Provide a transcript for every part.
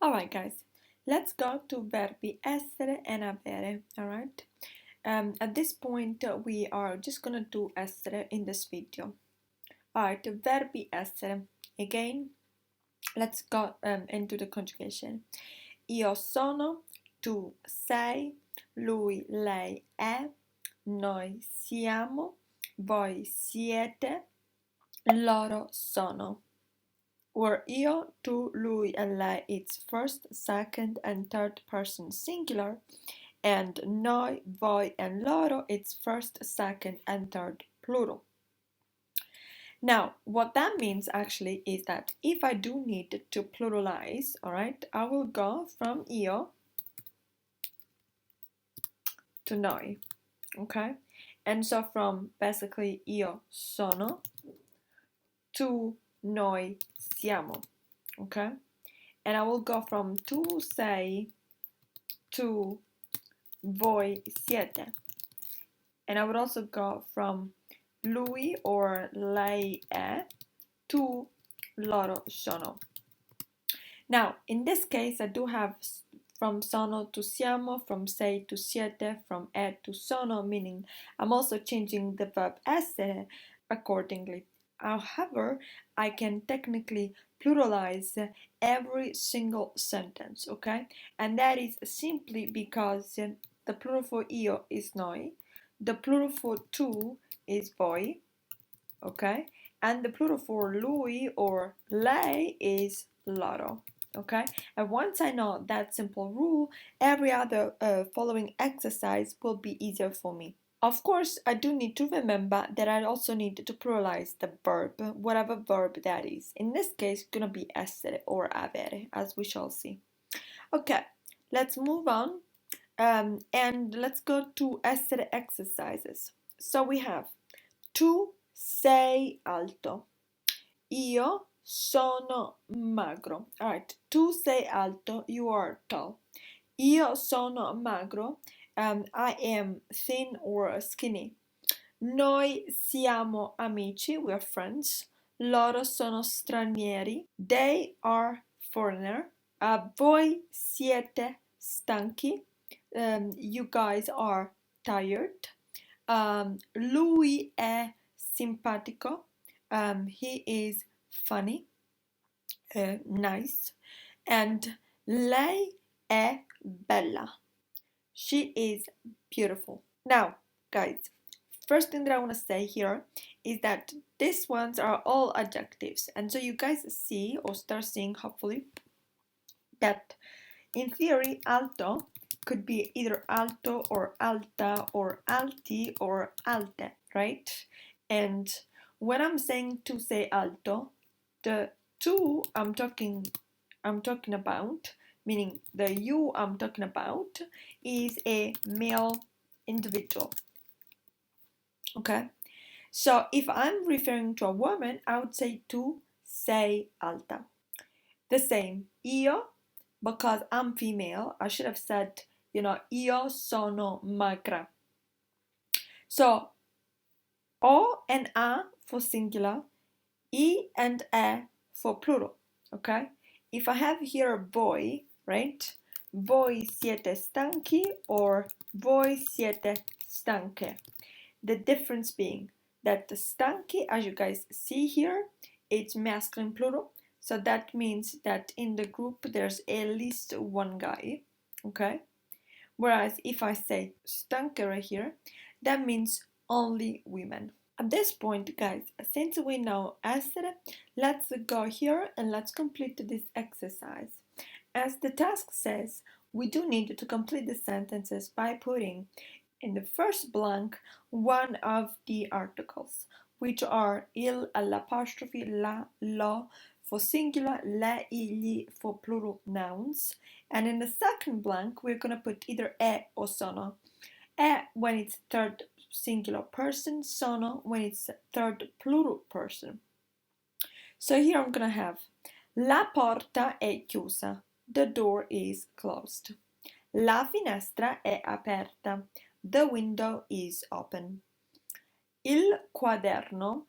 Alright, guys, let's go to verbi essere and avere. Alright, at this point, we are just gonna do essere in this video. Alright, verbi essere. Again, let's go into the conjugation. Io sono, tu sei, lui, lei è, noi siamo, voi siete, loro sono. Where io, tu, lui, and lei it's first, second, and third person singular, and noi, voi, and loro it's first, second, and third plural. Now, what that means actually is that if I do need to pluralize, all right, I will go from io to noi, okay? And so from basically io sono to noi siamo, okay? And I will go from tu sei to voi siete. And I would also go from lui or lei è to loro sono. Now, in this case, I do have from sono to siamo, from sei to siete, from è to sono, meaning I'm also changing the verb essere accordingly. However, I can technically pluralize every single sentence, okay? And that is simply because the plural for io is noi, the plural for tu is voi, okay? And the plural for lui or lei is loro, okay? And once I know that simple rule, every other following exercise will be easier for me. Of course, I do need to remember that I also need to pluralize the verb, whatever verb that is. In this case, it's gonna be essere or avere, as we shall see. Okay, let's move on and let's go to essere exercises. So we have tu sei alto, io sono magro. All right, tu sei alto, you are tall. Io sono magro, I am thin or skinny. Noi siamo amici, we are friends. Loro sono stranieri, they are foreigner. Voi siete stanchi, you guys are tired. Lui è simpatico, he is funny, nice. And lei è bella, she is beautiful. Now, guys, first thing that I want to say here is that these ones are all adjectives. And so you guys see or start seeing, hopefully, that in theory, alto could be either alto or alta or alti or alte, right? And when I'm saying to say alto, the tu I'm talking about, meaning the you I'm talking about, is a male individual. Okay? So if I'm referring to a woman, I would say tu sei alta. The same, io, because I'm female, I should have said, io sono magra. So, o and a for singular, I and e for plural, okay? If I have here voi, right? Voi siete stanchi or voi siete stanche. The difference being that the stanchi, as you guys see here, it's masculine plural. So that means that in the group there's at least one guy, okay? Whereas if I say stanche right here, that means only women. At this point, guys, since we know essere, let's go here and let's complete this exercise. As the task says, we do need to complete the sentences by putting in the first blank one of the articles, which are il, l'apostrophe, la, lo for singular, le, gli for plural nouns. And in the second blank, we're going to put either e or sono. E when it's third singular person, sono when it's third plural person. So here I'm going to have la porta è chiusa, the door is closed. La finestra è aperta, the window is open. Il quaderno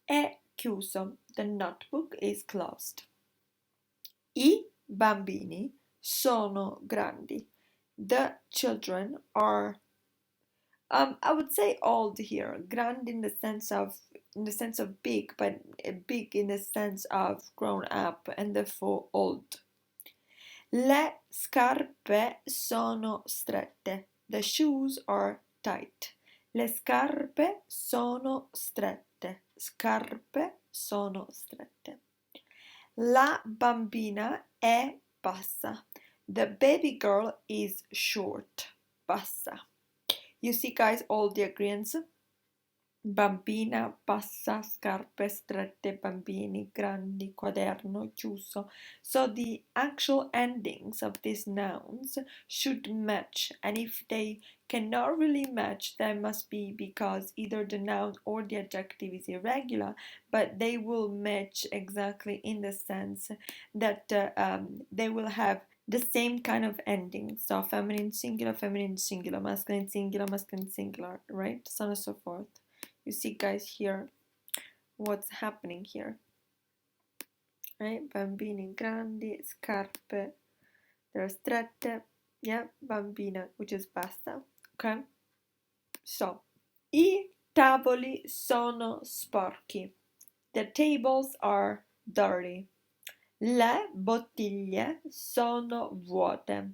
è chiuso, the notebook is closed. I bambini sono grandi. The children are, I would say old here. Grandi in the sense of big, but big in the sense of grown up and therefore old. Le scarpe sono strette. The shoes are tight. Le scarpe sono strette. Scarpe sono strette. La bambina è bassa. The baby girl is short. Bassa. You see, guys, all the agreements. Bambina, bassa, scarpe strette, bambini, grandi, quaderno, chiuso. So the actual endings of these nouns should match, and if they cannot really match, that must be because either the noun or the adjective is irregular, but they will match exactly in the sense that they will have the same kind of ending. So feminine singular, masculine singular, right? So on and so forth. You see, guys, here what's happening here, right? Bambini grandi, scarpe, they're strette, yeah, bambina, which is basta, okay? So, I tavoli sono sporchi. The tables are dirty. Le bottiglie sono vuote.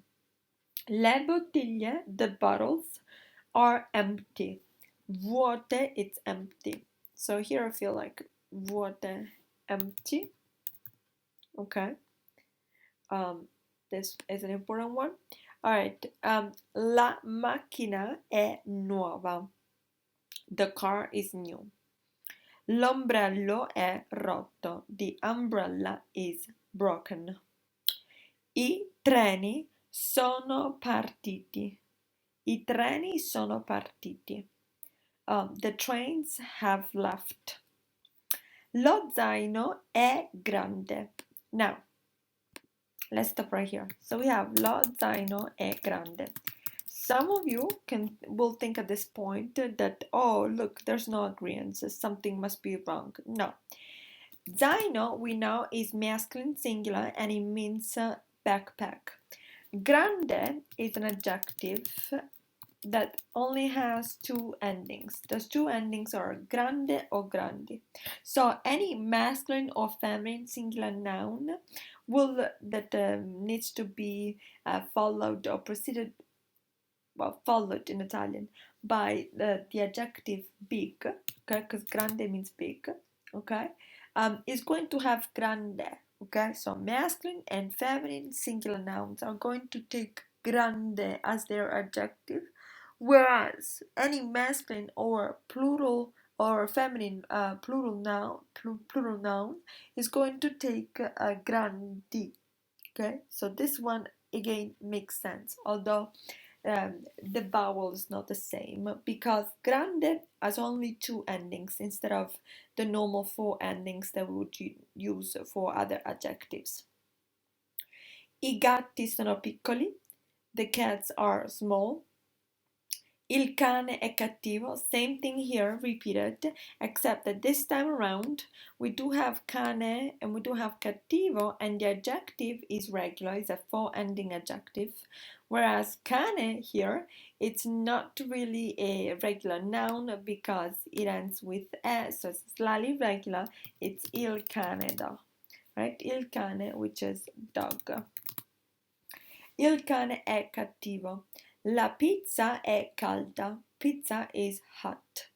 Le bottiglie, the bottles, are empty. Vuote, it's empty. So here I feel like vuote, empty. Okay. This is an important one. All right. La macchina è nuova. The car is new. L'ombrello è rotto. The umbrella is broken. I treni sono partiti. I treni sono partiti. The trains have left. Lo zaino è grande. Now, let's stop right here. So we have lo zaino è grande. Some of you will think at this point that, oh, look, there's no agreement, so something must be wrong. No. Zaino, we know, is masculine singular and it means backpack. Grande is an adjective that only has two endings. Those two endings are grande or grandi. So any masculine or feminine singular noun that needs to be followed or preceded, well, followed in Italian by the adjective big, okay, because grande means big, okay, is going to have grande, okay. So masculine and feminine singular nouns are going to take grande as their adjective, whereas any masculine or plural or feminine plural noun is going to take grandi, okay. So this one again makes sense, although the vowel is not the same because grande has only two endings instead of the normal four endings that we would use for other adjectives. I gatti sono piccoli. The cats are small. Il cane è cattivo. Same thing here, repeated, except that this time around we do have cane and we do have cattivo, and the adjective is regular, it's a four-ending adjective, whereas cane here, it's not really a regular noun because it ends with e, so it's slightly regular. It's il cane though, right? Il cane, which is dog. Il cane è cattivo. La pizza è calda. Pizza is hot.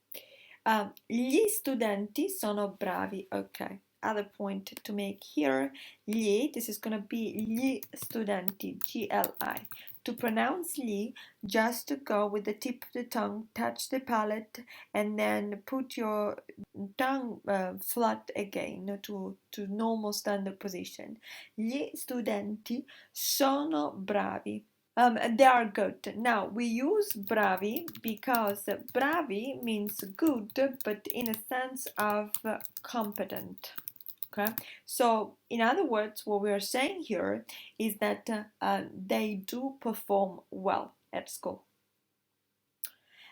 Gli studenti sono bravi. Okay. Other point to make here. Gli, this is going to be gli studenti. G-L-I. To pronounce gli, just to go with the tip of the tongue, touch the palate, and then put your tongue flat again to normal standard position. Gli studenti sono bravi. They are good. Now we use bravi because bravi means good, but in a sense of competent. Okay, so in other words, what we are saying here is that they do perform well at school.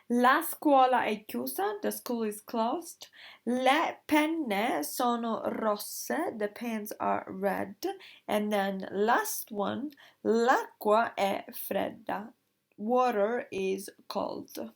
La scuola è chiusa, the school is closed. Le penne sono rosse, the pens are red. And then last one, l'acqua è fredda, water is cold.